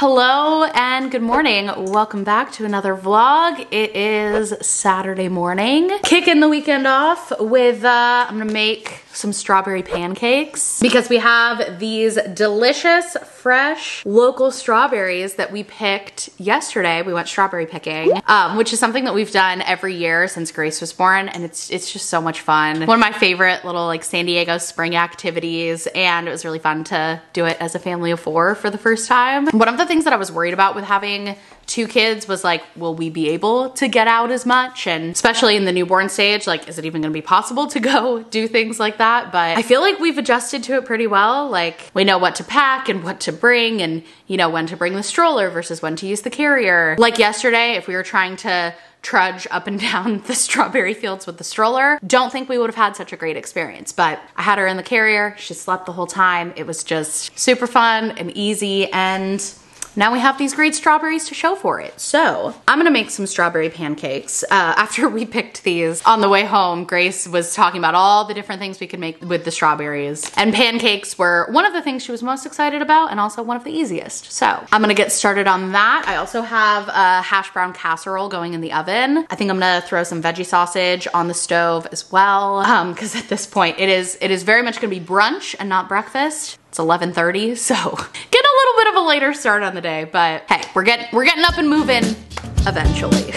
Hello and good morning. Welcome back to another vlog. It is Saturday morning. Kicking the weekend off with, I'm gonna make some strawberry pancakes because we have these delicious, fresh, local strawberries that we picked yesterday. We went strawberry picking, which is something that we've done every year since Grace was born, and it's just so much fun. One of my favorite little like San Diego spring activities, and it was really fun to do it as a family of four for the first time. One of the things that I was worried about with having two kids was like, will we be able to get out as much? And especially in the newborn stage, like, is it even gonna be possible to go do things like that? But I feel like we've adjusted to it pretty well. Like, we know what to pack and what to bring, and you know, when to bring the stroller versus when to use the carrier. Like yesterday, if we were trying to trudge up and down the strawberry fields with the stroller, don't think we would have had such a great experience. But I had her in the carrier, she slept the whole time. It was just super fun and easy, and now we have these great strawberries to show for it. So I'm gonna make some strawberry pancakes. After we picked these on the way home, Grace was talking about all the different things we could make with the strawberries. And pancakes were one of the things she was most excited about, and also one of the easiest. So I'm gonna get started on that. I also have a hash brown casserole going in the oven. I think I'm gonna throw some veggie sausage on the stove as well. Cause at this point it is very much gonna be brunch and not breakfast. It's 11:30, so getting a little bit of a later start on the day, but hey, we're getting up and moving eventually.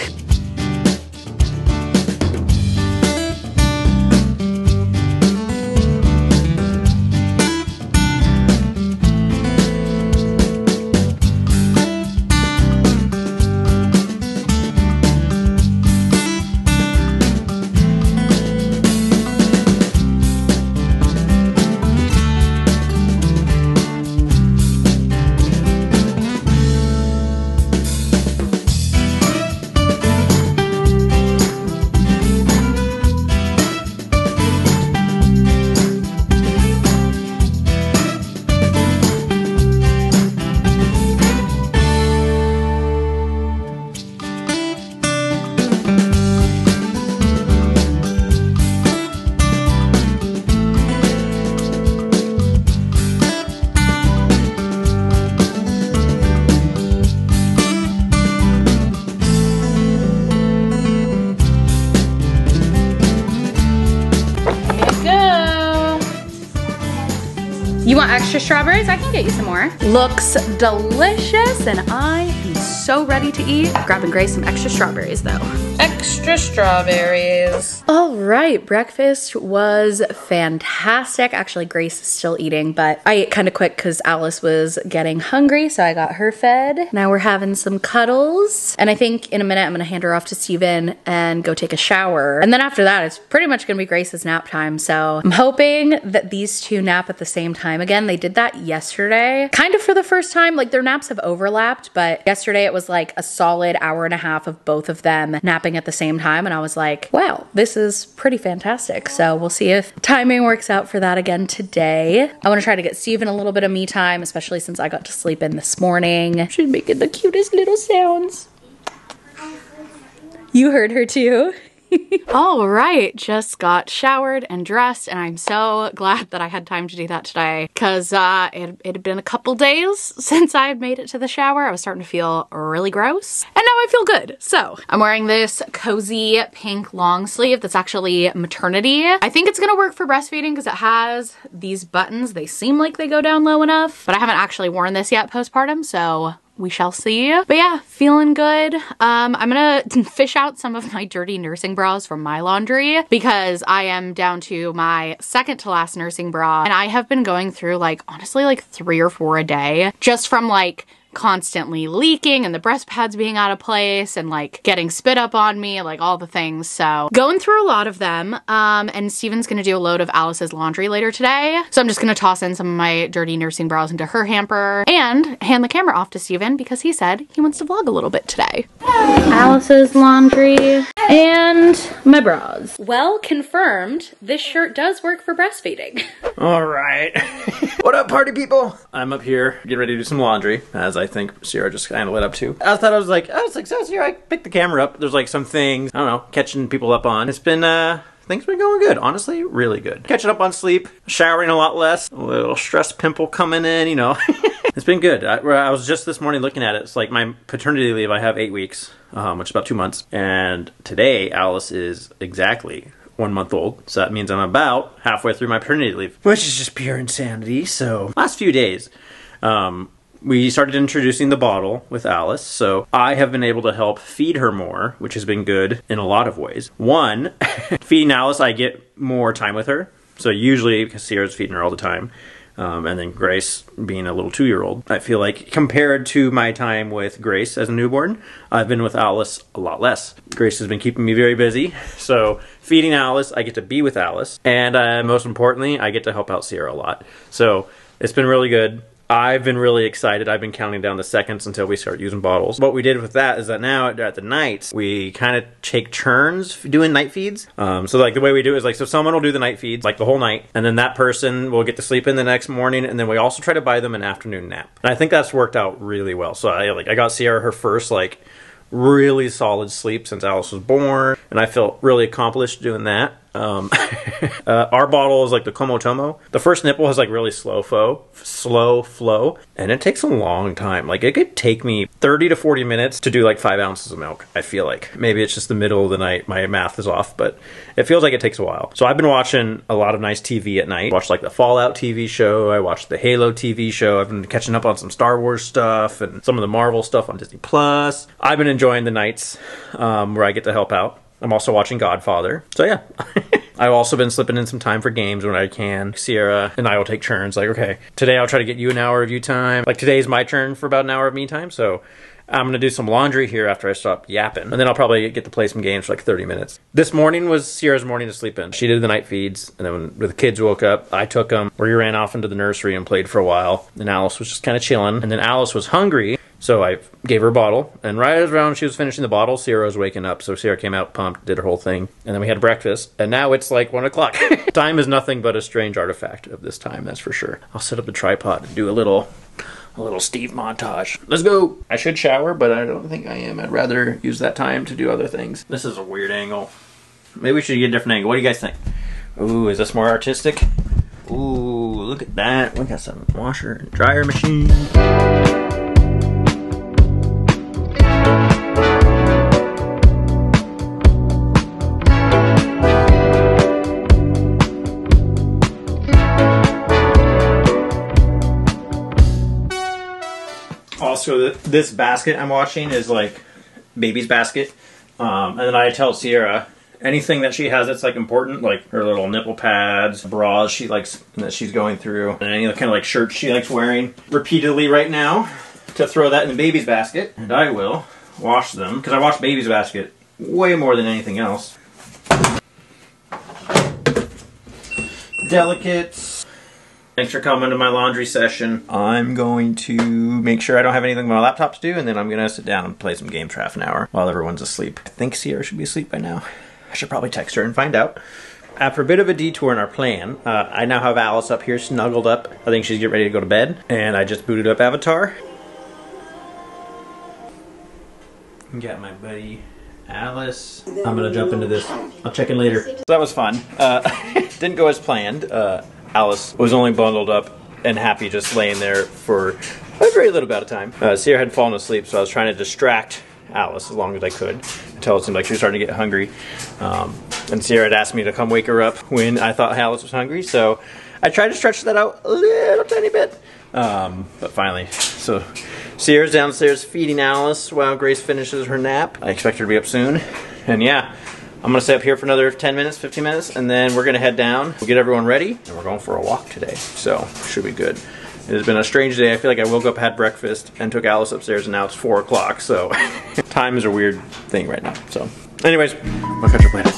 You want extra strawberries? I can get you some more. Looks delicious, and I am so ready to eat. Grabbing Grace some extra strawberries though. Extra strawberries. All right, breakfast was fantastic. Actually, Grace is still eating, but I ate kind of quick because Alice was getting hungry, so I got her fed. Now we're having some cuddles, and I think in a minute I'm gonna hand her off to Steven and go take a shower. And then after that, it's pretty much gonna be Grace's nap time, so I'm hoping that these two nap at the same time again. They did that yesterday, kind of for the first time. Like, their naps have overlapped, but yesterday it was like a solid hour and a half of both of them napping at the same time, and I was like, wow, this is pretty fantastic. So we'll see if timing works out for that again today. I want to try to get Steven a little bit of me time, especially since I got to sleep in this morning. She's making the cutest little sounds. You heard her too. All right, just got showered and dressed, and I'm so glad that I had time to do that today because it had been a couple days since I had made it to the shower. I was starting to feel really gross, and now I feel good. So I'm wearing this cozy pink long sleeve that's actually maternity. I think it's gonna work for breastfeeding because it has these buttons. They seem like they go down low enough, but I haven't actually worn this yet postpartum, so we shall see. But yeah, feeling good. I'm gonna fish out some of my dirty nursing bras from my laundry because I am down to my second to last nursing bra, and I have been going through like, honestly, like 3 or 4 a day just from like constantly leaking and the breast pads being out of place and like getting spit up on me, like all the things. So going through a lot of them. And Steven's gonna do a load of Alice's laundry later today. So I'm just gonna toss in some of my dirty nursing bras into her hamper and hand the camera off to Steven because he said he wants to vlog a little bit today. Alice's laundry and my bras. Well, confirmed, this shirt does work for breastfeeding. All right. What up, party people? I'm up here getting ready to do some laundry, as I think Sierra just kind of lit up too. I thought I was like, so Sierra, I picked the camera up. There's like some things, I don't know, catching people up on. It's been, things been going good. Honestly, really good. Catching up on sleep, showering a lot less, a little stress pimple coming in, you know. It's been good. I was just this morning looking at it. It's like my paternity leave, I have 8 weeks, which is about 2 months. And today, Alice is exactly 1 month old. So that means I'm about halfway through my paternity leave, which is just pure insanity. So last few days, we started introducing the bottle with Alice, so I have been able to help feed her more, which has been good in a lot of ways. One, feeding Alice, I get more time with her. So usually, because Sierra's feeding her all the time, and then Grace being a little 2-year-old, I feel like compared to my time with Grace as a newborn, I've been with Alice a lot less. Grace has been keeping me very busy, so feeding Alice, I get to be with Alice, and most importantly, I get to help out Sierra a lot. So it's been really good. I've been really excited. I've been counting down the seconds until we start using bottles. What we did with that is that now at the nights, we kind of take turns doing night feeds. So like the way we do it is like, so someone will do the night feeds like the whole night, and then that person will get to sleep in the next morning, and then we also try to buy them an afternoon nap. And I think that's worked out really well. So I got Sierra her first like really solid sleep since Alice was born, and I felt really accomplished doing that. Our bottle is like the Komotomo. The first nipple has like really slow flow, and it takes a long time. Like it could take me 30 to 40 minutes to do like 5 ounces of milk. I feel like maybe it's just the middle of the night. My math is off, but it feels like it takes a while. So I've been watching a lot of nice TV at night. I watched like the Fallout TV show. I watched the Halo TV show. I've been catching up on some Star Wars stuff and some of the Marvel stuff on Disney Plus. I've been enjoying the nights where I get to help out. I'm also watching Godfather. So yeah. I've also been slipping in some time for games when I can. Sierra and I will take turns. Like, okay, today I'll try to get you an hour of you time. Like today's my turn for about an hour of me time. So I'm going to do some laundry here after I stop yapping. And then I'll probably get to play some games for like 30 minutes. This morning was Sierra's morning to sleep in. She did the night feeds. And then when the kids woke up, I took them. We ran off into the nursery and played for a while. And Alice was just kind of chilling. And then Alice was hungry. So I gave her a bottle, and right around she was finishing the bottle, Sierra was waking up. So Sierra came out, pumped, did her whole thing, and then we had breakfast, and now it's like 1 o'clock. Time is nothing but a strange artifact of this time, that's for sure. I'll set up the tripod and do a little Steve montage. Let's go! I should shower, but I don't think I am. I'd rather use that time to do other things. This is a weird angle. Maybe we should get a different angle. What do you guys think? Ooh, is this more artistic? Ooh, look at that. We got some washer and dryer machine. Also, this basket I'm watching is like baby's basket. And then I tell Sierra anything that she has that's like important, like her little nipple pads, bras she likes that she's going through, and any kind of like shirts she likes wearing repeatedly right now, to throw that in the baby's basket. And I will wash them, because I wash baby's basket way more than anything else. Delicates. Thanks for coming to my laundry session. I'm going to make sure I don't have anything on my laptop to do, and then I'm gonna sit down and play some games for half an hour while everyone's asleep. I think Sierra should be asleep by now. I should probably text her and find out. After a bit of a detour in our plan, I now have Alice up here snuggled up. I think she's getting ready to go to bed, and I just booted up Avatar. Got my buddy Alice. I'm gonna jump into this. I'll check in later. So that was fun. Didn't go as planned. Alice was only bundled up and happy just laying there for a very little bit of time. Sierra had fallen asleep, so I was trying to distract Alice as long as I could until it seemed like she was starting to get hungry. And Sierra had asked me to come wake her up when I thought Alice was hungry, so I tried to stretch that out a little tiny bit. But finally, so Sierra's downstairs feeding Alice while Grace finishes her nap. I expect her to be up soon. And yeah, I'm gonna stay up here for another 10 minutes, 15 minutes, and then we're gonna head down. We'll get everyone ready, and we're going for a walk today. So, should be good. It has been a strange day. I feel like I woke up, had breakfast, and took Alice upstairs, and now it's 4 o'clock, so time is a weird thing right now. So, anyways, I'll catch up later.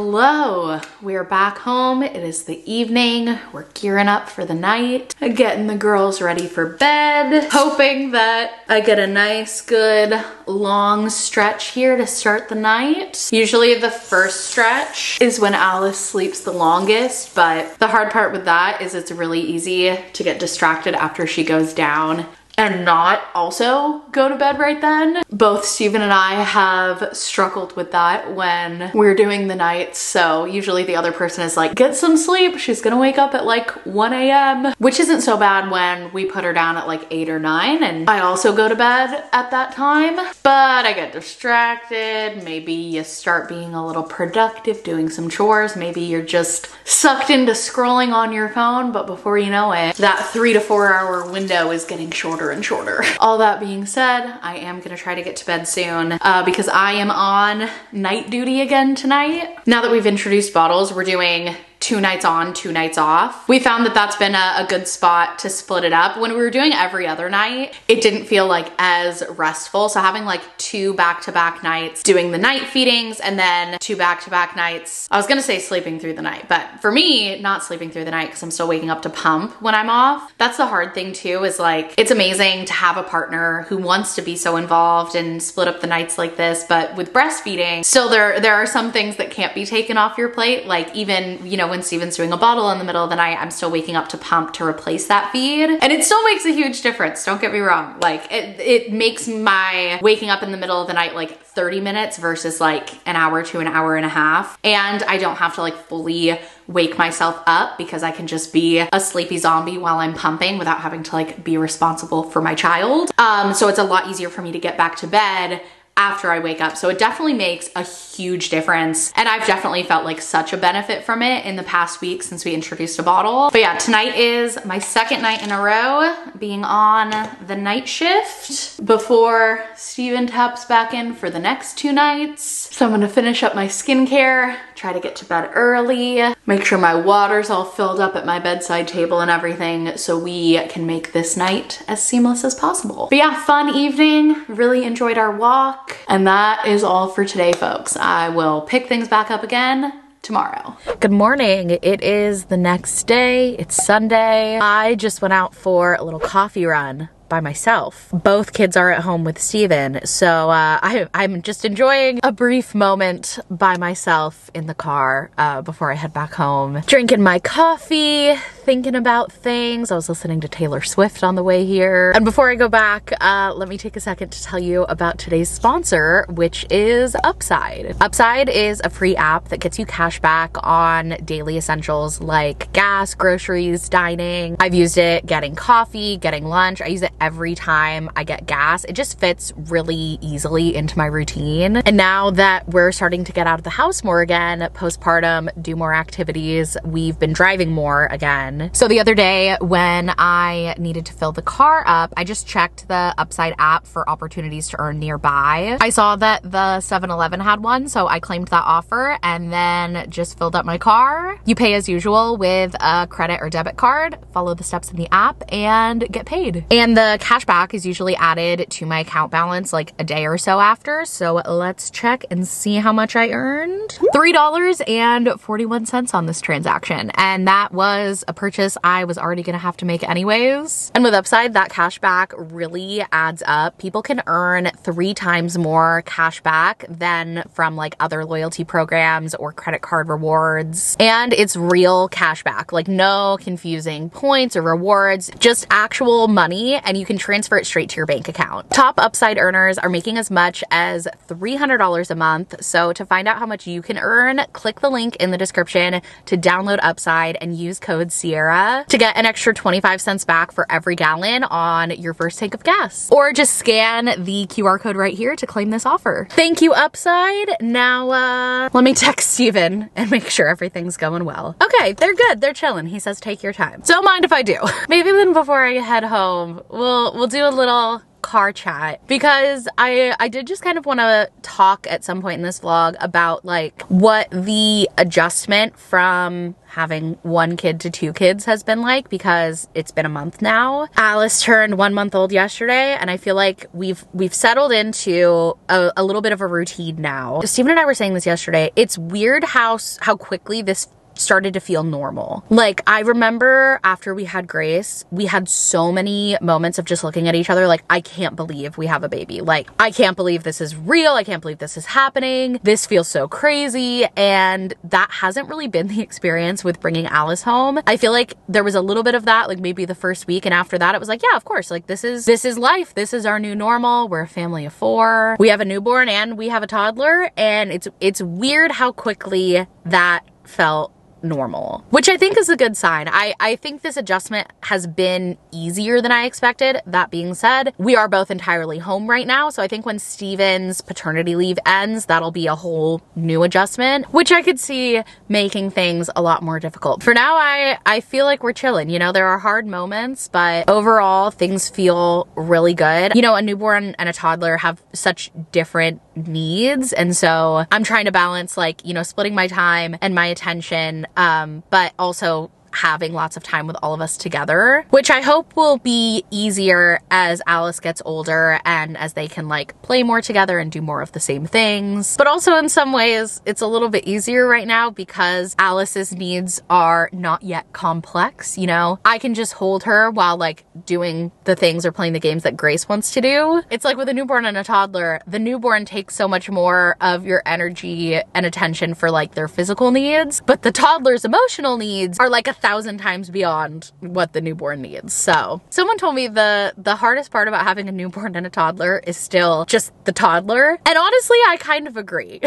Hello, we are back home. It is the evening. We're gearing up for the night, getting the girls ready for bed, hoping that I get a nice, good, long stretch here to start the night. Usually the first stretch is when Alice sleeps the longest, but the hard part with that is it's really easy to get distracted after she goes down and not also go to bed right then. Both Steven and I have struggled with that when we're doing the nights. So usually the other person is like, get some sleep. She's gonna wake up at like 1 a.m., which isn't so bad when we put her down at like 8 or 9. And I also go to bed at that time, but I get distracted. Maybe you start being a little productive, doing some chores. Maybe you're just sucked into scrolling on your phone, but before you know it, that 3 to 4 hour window is getting shorter and shorter. All that being said, I am gonna try to get to bed soon because I am on night duty again tonight. Now that we've introduced bottles, we're doing 2 nights on, 2 nights off. We found that that's been a good spot to split it up. When we were doing every other night, it didn't feel like as restful. So having like 2 back-to-back nights doing the night feedings and then 2 back-to-back nights, I was gonna say sleeping through the night, but for me, not sleeping through the night because I'm still waking up to pump when I'm off. That's the hard thing too, is like, it's amazing to have a partner who wants to be so involved and split up the nights like this, but with breastfeeding, still there are some things that can't be taken off your plate. Like even, you know, when Steven's doing a bottle in the middle of the night, I'm still waking up to pump to replace that feed. And it still makes a huge difference, don't get me wrong. Like it makes my waking up in the middle of the night like 30 minutes versus like an hour to an hour and a half. And I don't have to like fully wake myself up because I can just be a sleepy zombie while I'm pumping without having to like be responsible for my child. So it's a lot easier for me to get back to bed after I wake up. So it definitely makes a huge difference. And I've definitely felt like such a benefit from it in the past week since we introduced a bottle. But yeah, tonight is my second night in a row being on the night shift before Steven taps back in for the next 2 nights. So I'm gonna finish up my skincare, try to get to bed early, make sure my water's all filled up at my bedside table and everything so we can make this night as seamless as possible. But yeah, fun evening, really enjoyed our walk. And that is all for today, folks. I will pick things back up again tomorrow. Good morning. It is the next day. It's Sunday. I just went out for a little coffee run by myself. Both kids are at home with Steven, so I'm just enjoying a brief moment by myself in the car before I head back home. Drinking my coffee, thinking about things. I was listening to Taylor Swift on the way here. And before I go back, let me take a second to tell you about today's sponsor, which is Upside. Upside is a free app that gets you cash back on daily essentials like gas, groceries, dining. I've used it getting coffee, getting lunch. I use it every time I get gas. It just fits really easily into my routine. And now that we're starting to get out of the house more again, postpartum, do more activities, we've been driving more again. So the other day when I needed to fill the car up, I just checked the Upside app for opportunities to earn nearby. I saw that the 7-Eleven had one, so I claimed that offer and then just filled up my car. You pay as usual with a credit or debit card, follow the steps in the app, and get paid. And the cash back is usually added to my account balance like a day or so after. So let's check and see how much I earned. $3.41 on this transaction. And that was a purchase I was already gonna have to make anyways. And with Upside, that cash back really adds up. People can earn 3 times more cash back than from like other loyalty programs or credit card rewards. And it's real cash back, like no confusing points or rewards, just actual money, and you can transfer it straight to your bank account. Top Upside earners are making as much as $300 a month. So to find out how much you can earn, click the link in the description to download Upside and use code Sierra to get an extra 25 cents back for every gallon on your first tank of gas. Or just scan the QR code right here to claim this offer. Thank you, Upside. Now, let me text Steven and make sure everything's going well. Okay, they're good. They're chilling. He says take your time. Don't mind if I do. Maybe then before I head home, we'll do a little car chat because I did just kind of want to talk at some point in this vlog about like what the adjustment from having 1 kid to 2 kids has been like, because it's been a month now. Alice turned 1 month old yesterday, and I feel like we've settled into a little bit of a routine now. Steven and I were saying this yesterday. It's weird how quickly this started to feel normal. Like, I remember after we had Grace, we had so many moments of just looking at each other like, I can't believe we have a baby. Like, I can't believe this is real. I can't believe this is happening. This feels so crazy. And that hasn't really been the experience with bringing Alice home. I feel like there was a little bit of that, like maybe the first week, and after that it was like, yeah, of course, like this is life. This is our new normal. We're a family of 4. We have a newborn and we have a toddler, and it's weird how quickly that felt normal, which I think is a good sign. I think this adjustment has been easier than I expected. That being said, we are both entirely home right now, so I think when Steven's paternity leave ends, that'll be a whole new adjustment, which I could see making things a lot more difficult. For now, I feel like we're chilling. You know, there are hard moments, but overall things feel really good. You know, a newborn and a toddler have such different needs, and so I'm trying to balance, like, you know, splitting my time and my attention, but also having lots of time with all of us together, which I hope will be easier as Alice gets older and as they can like play more together and do more of the same things. But also in some ways it's a little bit easier right now because Alice's needs are not yet complex. You know, I can just hold her while like doing the things or playing the games that Grace wants to do. It's like with a newborn and a toddler, the newborn takes so much more of your energy and attention for like their physical needs, but the toddler's emotional needs are like 1,000 times beyond what the newborn needs. So someone told me the hardest part about having a newborn and a toddler is still just the toddler. And honestly, I kind of agree.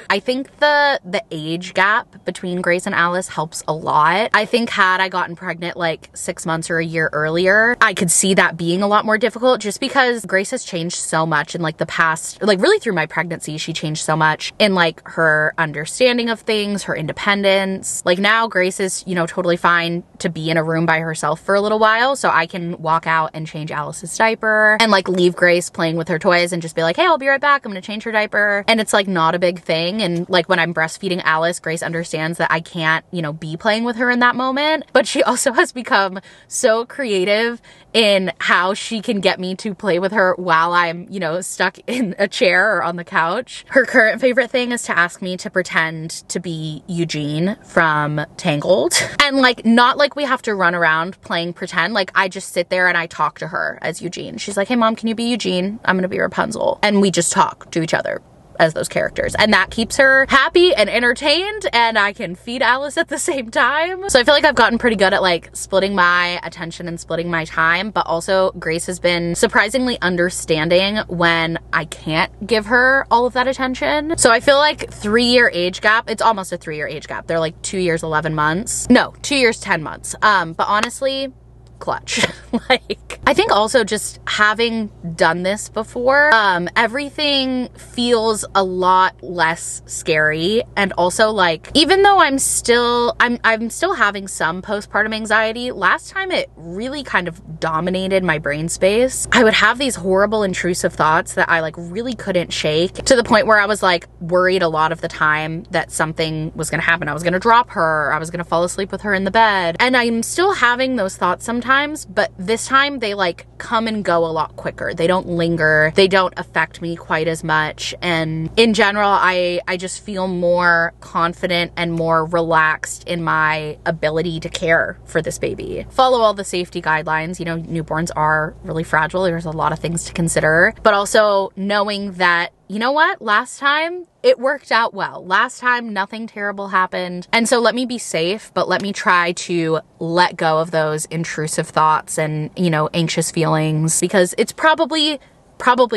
I think the age gap between Grace and Alice helps a lot. I think had I gotten pregnant like 6 months or a year earlier, I could see that being a lot more difficult just because Grace has changed so much in like the past, like really through my pregnancy, she changed so much in like her understanding of things, her independence. Like now Grace is, you know, totally fine to be in a room by herself for a little while, so I can walk out and change Alice's diaper and like leave Grace playing with her toys and just be like, hey, I'll be right back, I'm gonna change her diaper. And it's like not a big thing. And like when I'm breastfeeding Alice, Grace understands that I can't, you know, be playing with her in that moment, but she also has become so creative in how she can get me to play with her while I'm, you know, stuck in a chair or on the couch. Her current favorite thing is to ask me to pretend to be Eugene from Tangled. And like, not like we have to run around playing pretend, like I just sit there and I talk to her as Eugene. She's like, hey mom, can you be Eugene? I'm gonna be Rapunzel. And we just talk to each other as those characters, and that keeps her happy and entertained, and I can feed Alice at the same time. So I feel like I've gotten pretty good at like splitting my attention and splitting my time, but also Grace has been surprisingly understanding when I can't give her all of that attention. So I feel like 3-year age gap, it's almost a 3-year age gap. They're like 2 years, 11 months. No, 2 years, 10 months. But honestly, clutch. Like, I think also just having done this before, everything feels a lot less scary. And also like, even though I'm still having some postpartum anxiety, last time it really kind of dominated my brain space. I would have these horrible intrusive thoughts that I like really couldn't shake, to the point where I was like worried a lot of the time that something was gonna happen. I was gonna drop her, I was gonna fall asleep with her in the bed. And I'm still having those thoughts sometimes, but this time they like come and go a lot quicker. They don't linger. They don't affect me quite as much. And in general, I just feel more confident and more relaxed in my ability to care for this baby. Follow all the safety guidelines. You know, newborns are really fragile. There's a lot of things to consider, but also knowing that, you know what, last time it worked out well. Last time nothing terrible happened. And so let me be safe, but let me try to let go of those intrusive thoughts and, you know, anxious feelings, because it's probably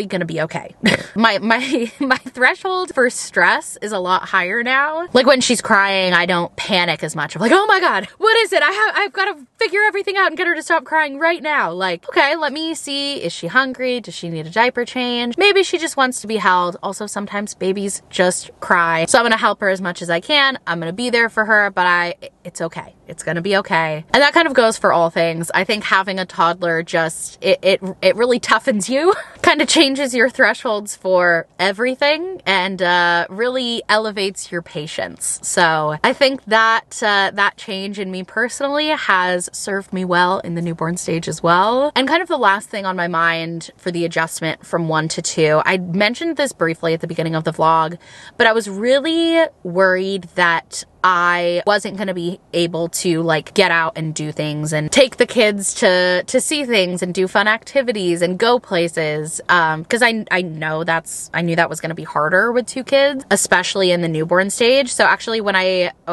gonna be okay. my threshold for stress is a lot higher now. Like when she's crying, I don't panic as much. I'm like, oh my God, what is it? I've got to figure everything out and get her to stop crying right now. Like, okay, let me see. Is she hungry? Does she need a diaper change? Maybe she just wants to be held. Also, sometimes babies just cry. So I'm gonna help her as much as I can. I'm gonna be there for her, but it's okay. It's gonna be okay. And that kind of goes for all things. I think having a toddler just, it really toughens you, kind of changes your thresholds for everything, and really elevates your patience. So I think that that change in me personally has served me well in the newborn stage as well. And kind of the last thing on my mind for the adjustment from 1 to 2, I mentioned this briefly at the beginning of the vlog, but I was really worried that I wasn't going to be able to like get out and do things and take the kids to see things and do fun activities and go places. Cause I knew that was going to be harder with 2 kids, especially in the newborn stage. So actually when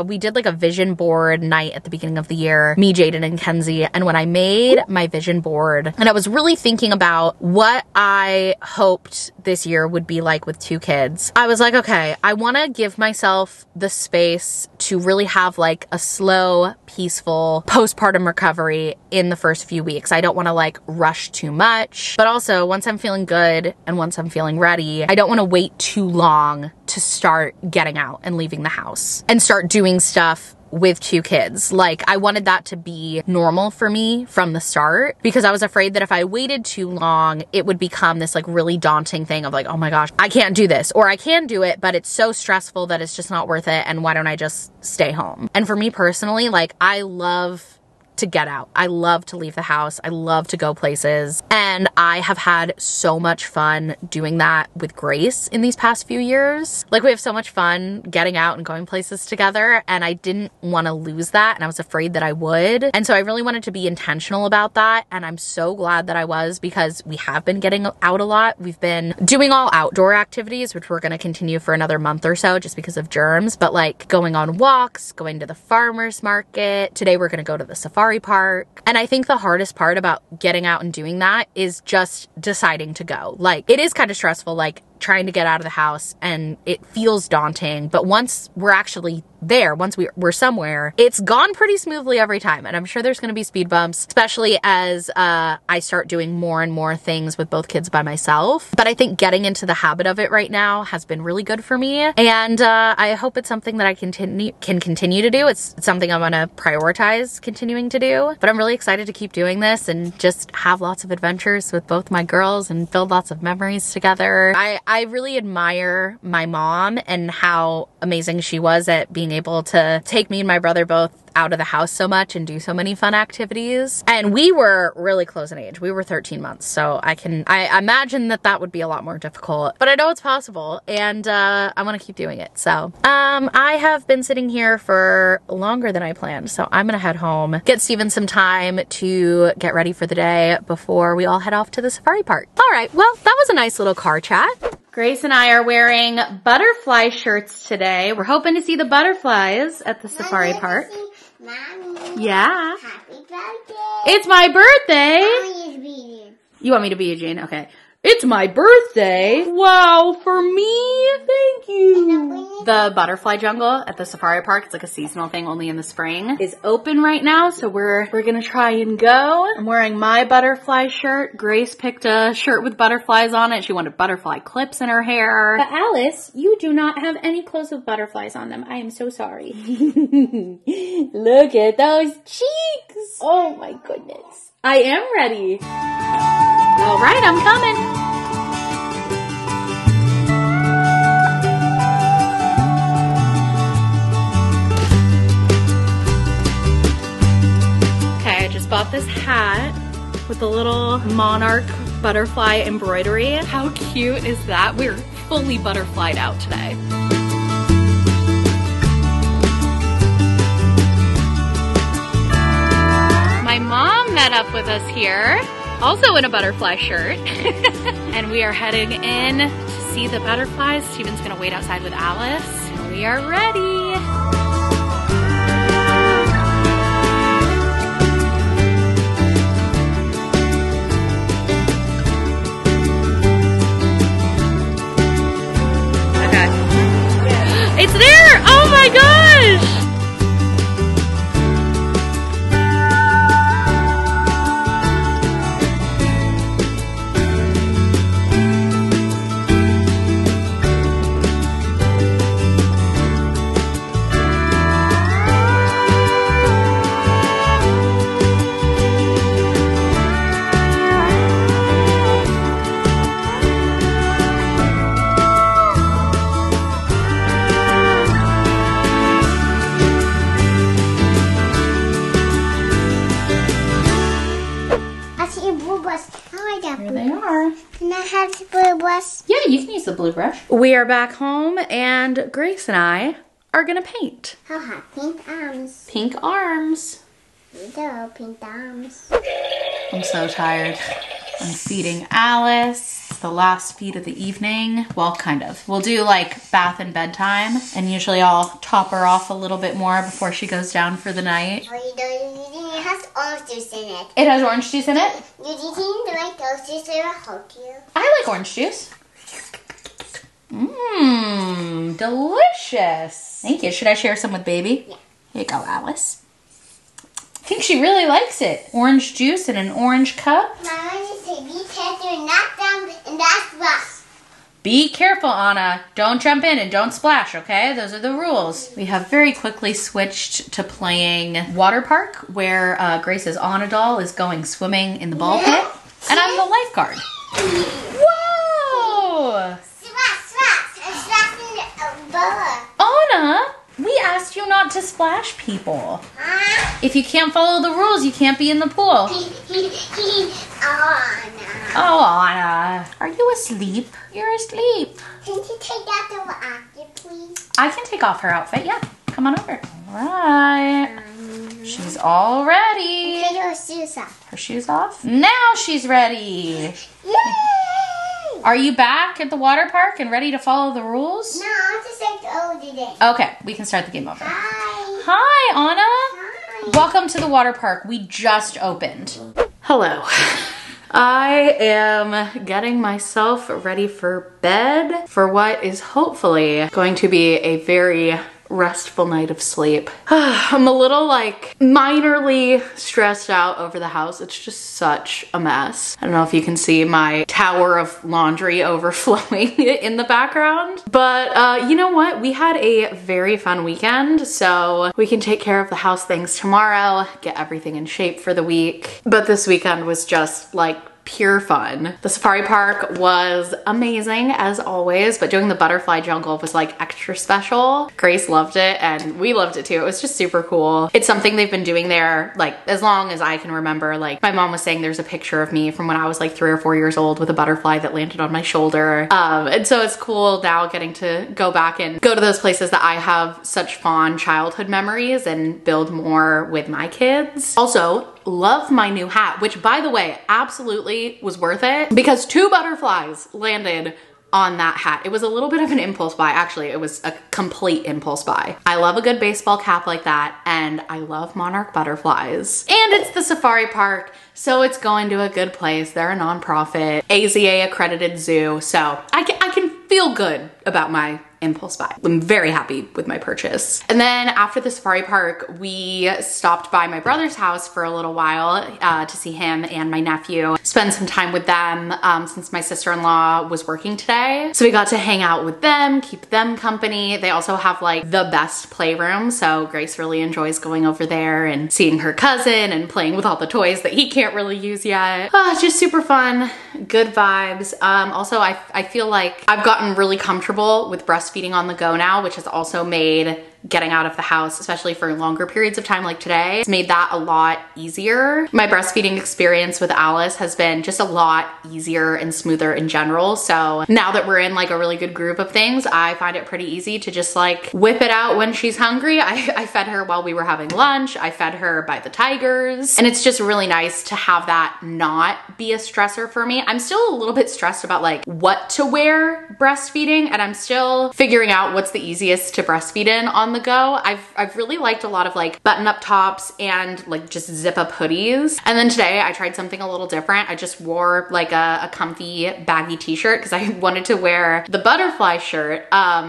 we did like a vision board night at the beginning of the year, me, Jaden, and Kenzie. And when I made my vision board and I was really thinking about what I hoped this year would be like with 2 kids, I was like, okay, I want to give myself the space to really have like a slow, peaceful postpartum recovery in the first few weeks. I don't want to like rush too much, but also once I'm feeling good and once I'm feeling ready, I don't want to wait too long to start getting out and leaving the house and start doing stuff with 2 kids. Like I wanted that to be normal for me from the start, because I was afraid that if I waited too long, it would become this like really daunting thing of like, oh my gosh, I can't do this, or I can do it, but it's so stressful that it's just not worth it. And why don't I just stay home? And for me personally, like I love to get out. I love to leave the house. I love to go places. And I have had so much fun doing that with Grace in these past few years. Like we have so much fun getting out and going places together, and I didn't want to lose that, and I was afraid that I would. And so I really wanted to be intentional about that, and I'm so glad that I was, because we have been getting out a lot. We've been doing all outdoor activities, which we're going to continue for another month or so just because of germs, but like going on walks, going to the farmer's market. Today we're going to go to the safari park. And I think the hardest part about getting out and doing that is just deciding to go. Like it is kind of stressful, like trying to get out of the house, and it feels daunting, but once we're actually there, once we're somewhere, it's gone pretty smoothly every time. And I'm sure there's going to be speed bumps, especially as I start doing more and more things with both kids by myself. But I think getting into the habit of it right now has been really good for me, and I hope it's something that I can continue to do. It's something I'm going to prioritize continuing to do. But I'm really excited to keep doing this and just have lots of adventures with both my girls and build lots of memories together. I really admire my mom and how amazing she was at being able to take me and my brother both out of the house so much and do so many fun activities. And we were really close in age. We were 13 months. So I imagine that would be a lot more difficult, but I know it's possible, and I want to keep doing it. So I have been sitting here for longer than I planned. So I'm gonna head home, get Steven some time to get ready for the day before we all head off to the safari park. All right, well, that was a nice little car chat. Grace and I are wearing butterfly shirts today. We're hoping to see the butterflies at the safari park. Mommy. Yeah. Happy birthday. It's my birthday. Mommy is beating. You want me to be Eugene? Okay. It's my birthday. Wow, for me? Thank you. The butterfly jungle at the safari park, it's like a seasonal thing only in the spring, is open right now. So we're gonna try and go. I'm wearing my butterfly shirt. Grace picked a shirt with butterflies on it. She wanted butterfly clips in her hair. But Alice, you do not have any clothes with butterflies on them. I am so sorry. Look at those cheeks. Oh my goodness. I am ready. All right, I'm coming. Okay, I just bought this hat with the little monarch butterfly embroidery. How cute is that? We're fully butterflied out today. My mom met up with us here, also in a butterfly shirt. And we are heading in to see the butterflies. Steven's gonna wait outside with Alice. We are ready. Okay. It's there! Oh my gosh! I got Here blue. they are. Can I have the blue brush? Yeah, you can use the blue brush. We are back home and Grace and I are gonna paint. I'll have pink arms. Pink arms. Little pink arms. I'm so tired. I'm feeding Alice. It's the last feed of the evening. Well, kind of. We'll do like bath and bedtime, and usually I'll top her off a little bit more before she goes down for the night. It has orange juice in it. It has orange juice in it? You didn't like those juice, I will help you. I like orange juice. Mmm, delicious. Thank you. Should I share some with baby? Yeah. Here you go, Alice. I think she really likes it. Orange juice in an orange cup. Mama just said be careful, not down, and that's rough. Be careful, Anna. Don't jump in and don't splash, okay? Those are the rules. We have very quickly switched to playing water park, where Grace's Anna doll is going swimming in the ball pit, and I'm the lifeguard. Whoa! Splash in the boa. Anna, we asked you not to splash people. Huh? If you can't follow the rules, you can't be in the pool. Oh, no. Oh, Anna. Are you asleep? You're asleep. Can you take that over after, please? I can take off her outfit, yeah. Come on over. All right. She's all ready. Take your shoes off. Her shoes off. Now she's ready. Yay! Are you back at the water park and ready to follow the rules? No, I'm just like the old today. Okay, we can start the game over. Hi. Hi, Anna. Hi. Welcome to the water park. We just opened. Hello. I am getting myself ready for bed for what is hopefully going to be a very restful night of sleep. I'm a little like minorly stressed out over the house. It's just such a mess. I don't know if you can see my tower of laundry overflowing in the background, but you know what? We had a very fun weekend, so we can take care of the house things tomorrow, get everything in shape for the week. But this weekend was just like pure fun. The safari park was amazing as always, but doing the butterfly jungle was like extra special. Grace loved it and we loved it too. It was just super cool. It's something they've been doing there like as long as I can remember. Like my mom was saying there's a picture of me from when I was like 3 or 4 years old with a butterfly that landed on my shoulder. And so it's cool now getting to go back and go to those places that I have such fond childhood memories and build more with my kids. Also, love my new hat, which by the way, absolutely was worth it because 2 butterflies landed on that hat. It was a little bit of an impulse buy. Actually, it was a complete impulse buy. I love a good baseball cap like that, and I love monarch butterflies. And it's the safari park, so it's going to a good place. They're a nonprofit, AZA accredited zoo, so I can feel good about my impulse buy. I'm very happy with my purchase. And then after the safari park, we stopped by my brother's house for a little while to see him and my nephew, spend some time with them since my sister-in-law was working today. So we got to hang out with them, keep them company. They also have like the best playroom, so Grace really enjoys going over there and seeing her cousin and playing with all the toys that he can't really use yet. Just super fun, good vibes. Also, I feel like I've gotten really comfortable with breastfeeding on the go now, which has also made getting out of the house, especially for longer periods of time like today, it's made that a lot easier. My breastfeeding experience with Alice has been just a lot easier and smoother in general. So now that we're in like a really good group of things, I find it pretty easy to just like whip it out when she's hungry. I fed her while we were having lunch. I fed her by the tigers. And it's just really nice to have that not be a stressor for me. I'm still a little bit stressed about like what to wear breastfeeding, and I'm still figuring out what's the easiest to breastfeed in on the go. I've really liked a lot of like button up tops and like just zip up hoodies. And then today I tried something a little different. I just wore like a comfy baggy t-shirt because I wanted to wear the butterfly shirt.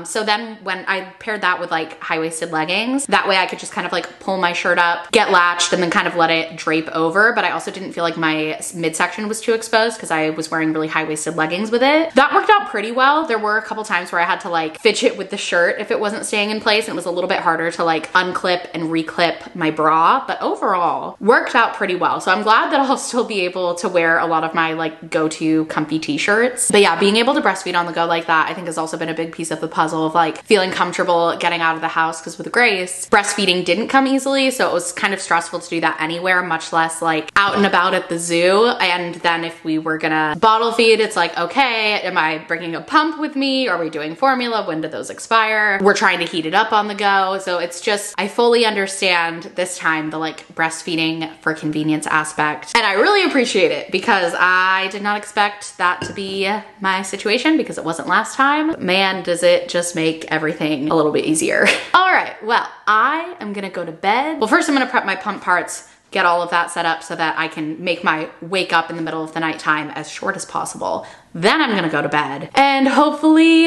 So then when I paired that with like high-waisted leggings, that way I could just kind of like pull my shirt up, get latched, and then kind of let it drape over. But I also didn't feel like my midsection was too exposed because I was wearing really high-waisted leggings with it. That worked out pretty well. There were a couple times where I had to like fidget with the shirt if it wasn't staying in place, and it was a little bit harder to like unclip and reclip my bra, but overall worked out pretty well. So I'm glad that I'll still be able to wear a lot of my like go-to comfy t-shirts. But yeah, being able to breastfeed on the go like that, I think has also been a big piece of the puzzle of like feeling comfortable getting out of the house, because with Grace, breastfeeding didn't come easily. So it was kind of stressful to do that anywhere, much less like out and about at the zoo. And then if we were gonna bottle feed, it's like, okay, am I bringing a pump with me? Are we doing formula? When do those expire? We're trying to heat it up on the go. So it's just, I fully understand this time the like breastfeeding for convenience aspect. And I really appreciate it, because I did not expect that to be my situation, because it wasn't last time. Man, does it just make everything a little bit easier. All right, well, I am gonna go to bed. Well, first I'm gonna prep my pump parts, get all of that set up so that I can make my wake up in the middle of the nighttime as short as possible. Then I'm gonna go to bed and hopefully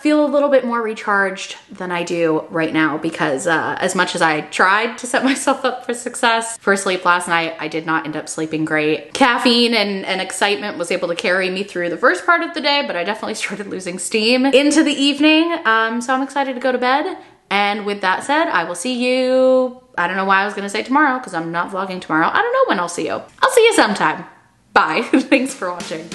feel a little bit more recharged than I do right now, because as much as I tried to set myself up for success for sleep last night, I did not end up sleeping great. Caffeine and excitement was able to carry me through the first part of the day, but I definitely started losing steam into the evening. So I'm excited to go to bed. And with that said, I will see you, I don't know why I was gonna say tomorrow, because I'm not vlogging tomorrow. I don't know when I'll see you. I'll see you sometime. Bye. Thanks for watching.